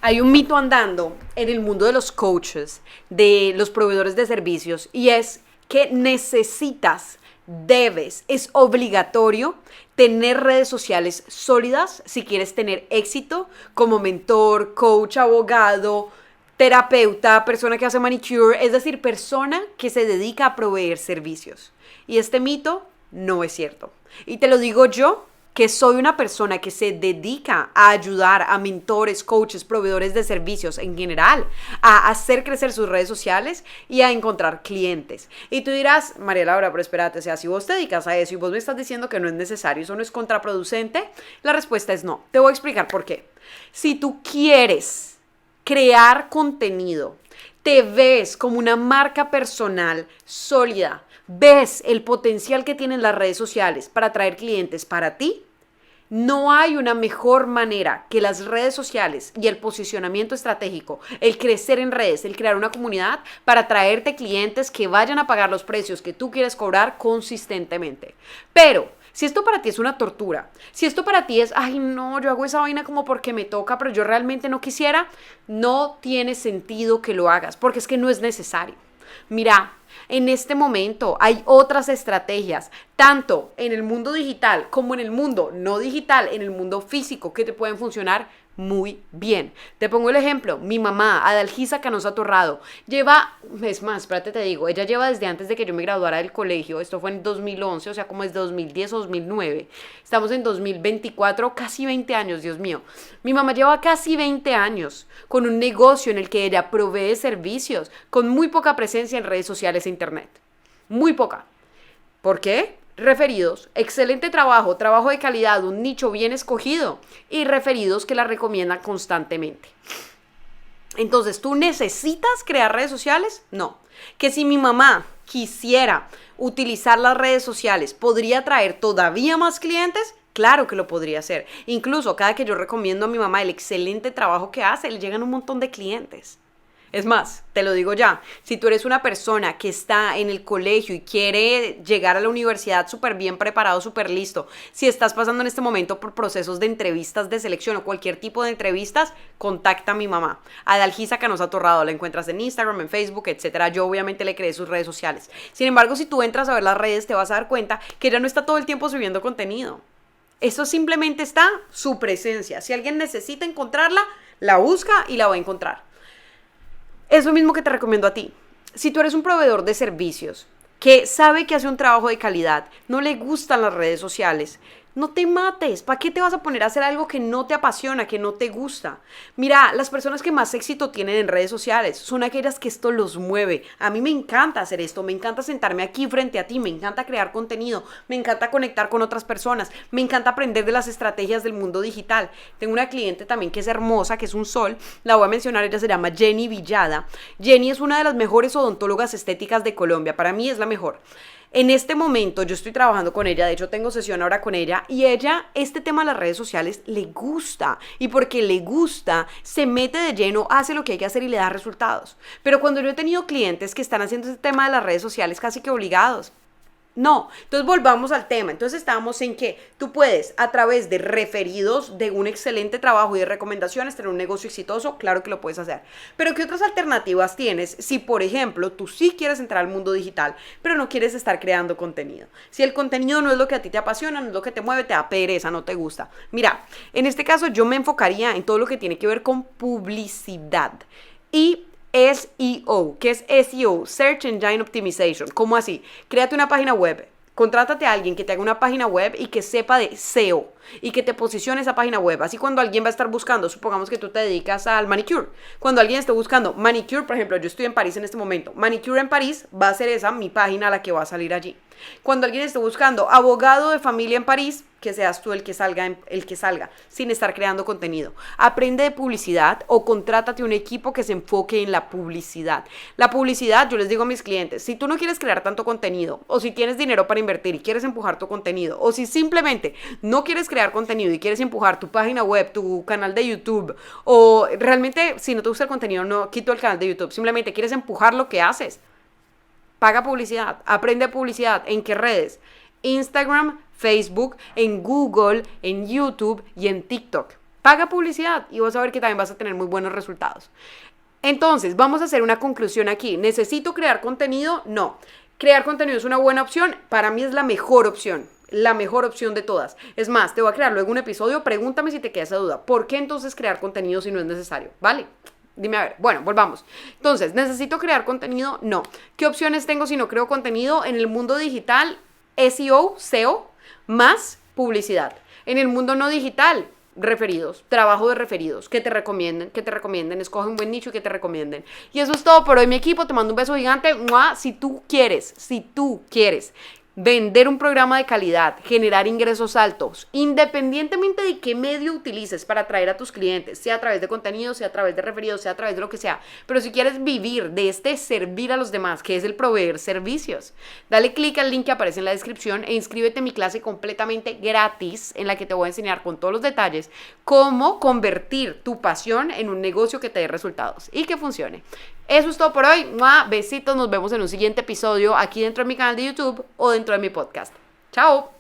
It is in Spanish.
Hay un mito andando en el mundo de los coaches, de los proveedores de servicios, y es que necesitas, debes, es obligatorio tener redes sociales sólidas si quieres tener éxito como mentor, coach, abogado, terapeuta, persona que hace manicure, es decir, persona que se dedica a proveer servicios. Y este mito no es cierto. Y te lo digo yo, que soy una persona que se dedica a ayudar a mentores, coaches, proveedores de servicios en general, a hacer crecer sus redes sociales y a encontrar clientes. Y tú dirás, María Laura, pero espérate, o sea, si vos te dedicas a eso y vos me estás diciendo que no es necesario, eso no es contraproducente, la respuesta es no. Te voy a explicar por qué. Si tú quieres crear contenido, te ves como una marca personal sólida, ves el potencial que tienen las redes sociales para atraer clientes para ti, no hay una mejor manera que las redes sociales y el posicionamiento estratégico, el crecer en redes, el crear una comunidad para traerte clientes que vayan a pagar los precios que tú quieres cobrar consistentemente. Pero si esto para ti es una tortura, si esto para ti es, ay no, yo hago esa vaina como porque me toca, pero yo realmente no quisiera, no tiene sentido que lo hagas, porque es que no es necesario. Mira, en este momento hay otras estrategias, tanto en el mundo digital como en el mundo no digital, en el mundo físico, que te pueden funcionar muy bien. Te pongo el ejemplo, mi mamá, Adalgisa Canosa Torrado, es más, espérate te digo, ella lleva desde antes de que yo me graduara del colegio, esto fue en 2011, o sea, como es 2010 o 2009, estamos en 2024, casi 20 años, Dios mío. Mi mamá lleva casi 20 años con un negocio en el que ella provee servicios, con muy poca presencia en redes sociales e internet, muy poca. ¿Por qué? Referidos, excelente trabajo, trabajo de calidad, un nicho bien escogido y referidos que la recomiendan constantemente. Entonces, ¿tú necesitas crear redes sociales? No. Que si mi mamá quisiera utilizar las redes sociales, ¿podría traer todavía más clientes? Claro que lo podría hacer. Incluso cada que yo recomiendo a mi mamá el excelente trabajo que hace, le llegan un montón de clientes. Es más, te lo digo ya, si tú eres una persona que está en el colegio y quiere llegar a la universidad súper bien preparado, súper listo, si estás pasando en este momento por procesos de entrevistas de selección o cualquier tipo de entrevistas, contacta a mi mamá. Adalgisa Canosa Torrado, la encuentras en Instagram, en Facebook, etcétera. Yo obviamente le creé sus redes sociales. Sin embargo, si tú entras a ver las redes, te vas a dar cuenta que ella no está todo el tiempo subiendo contenido. Eso simplemente está su presencia. Si alguien necesita encontrarla, la busca y la va a encontrar. Es lo mismo que te recomiendo a ti. Si tú eres un proveedor de servicios que sabe que hace un trabajo de calidad, no le gustan las redes sociales, no te mates. ¿Para qué te vas a poner a hacer algo que no te apasiona, que no te gusta? Mira, las personas que más éxito tienen en redes sociales son aquellas que esto los mueve. A mí me encanta hacer esto, me encanta sentarme aquí frente a ti, me encanta crear contenido, me encanta conectar con otras personas, me encanta aprender de las estrategias del mundo digital. Tengo una cliente también que es hermosa, que es un sol, la voy a mencionar, ella se llama Jenny Villada. Jenny es una de las mejores odontólogas estéticas de Colombia, para mí es la mejor. En este momento yo estoy trabajando con ella, de hecho tengo sesión ahora con ella y ella, este tema de las redes sociales le gusta y porque le gusta, se mete de lleno, hace lo que hay que hacer y le da resultados. Pero cuando yo he tenido clientes que están haciendo este tema de las redes sociales casi que obligados, no, entonces volvamos al tema. Entonces estábamos en que tú puedes a través de referidos, de un excelente trabajo y de recomendaciones tener un negocio exitoso, claro que lo puedes hacer. Pero ¿qué otras alternativas tienes si, por ejemplo, tú sí quieres entrar al mundo digital, pero no quieres estar creando contenido? Si el contenido no es lo que a ti te apasiona, no es lo que te mueve, te da pereza, no te gusta. Mira, en este caso yo me enfocaría en todo lo que tiene que ver con publicidad y SEO. ¿Qué es SEO? Search Engine Optimization. ¿Cómo así? Créate una página web. Contrátate a alguien que te haga una página web y que sepa de SEO y que te posicione esa página web. Así cuando alguien va a estar buscando, supongamos que tú te dedicas al manicure. Cuando alguien esté buscando manicure, por ejemplo, yo estoy en París en este momento. Manicure en París va a ser esa mi página la que va a salir allí. Cuando alguien esté buscando abogado de familia en París, que seas tú el que salga, sin estar creando contenido. Aprende de publicidad o contrátate un equipo que se enfoque en la publicidad. La publicidad, yo les digo a mis clientes, si tú no quieres crear tanto contenido, o si tienes dinero para invertir y quieres empujar tu contenido, o si simplemente no quieres crear contenido y quieres empujar tu página web, tu canal de YouTube, o realmente si no te gusta el contenido, no quito el canal de YouTube, simplemente quieres empujar lo que haces, paga publicidad, aprende publicidad. ¿En qué redes? Instagram, Facebook, en Google, en YouTube y en TikTok. Paga publicidad y vas a ver que también vas a tener muy buenos resultados. Entonces, vamos a hacer una conclusión aquí. ¿Necesito crear contenido? No. ¿Crear contenido es una buena opción? Para mí es la mejor opción. La mejor opción de todas. Es más, te voy a crear luego un episodio. Pregúntame si te queda esa duda. ¿Por qué entonces crear contenido si no es necesario? ¿Vale? Dime a ver. Bueno, volvamos. Entonces, ¿necesito crear contenido? No. ¿Qué opciones tengo si no creo contenido? En el mundo digital, SEO, SEO, más publicidad. En el mundo no digital, referidos, trabajo de referidos, que te recomienden, escoge un buen nicho y que te recomienden. Y eso es todo por hoy, mi equipo, te mando un beso gigante. ¡Mua! Si tú quieres vender un programa de calidad, generar ingresos altos, independientemente de qué medio utilices para atraer a tus clientes, sea a través de contenido, sea a través de referidos, sea a través de lo que sea, pero si quieres vivir de este servir a los demás, que es el proveer servicios, dale clic al link que aparece en la descripción e inscríbete en mi clase completamente gratis en la que te voy a enseñar con todos los detalles cómo convertir tu pasión en un negocio que te dé resultados y que funcione. Eso es todo por hoy. ¡Mua! Besitos, nos vemos en un siguiente episodio aquí dentro de mi canal de YouTube o dentro de mi podcast. ¡Chao!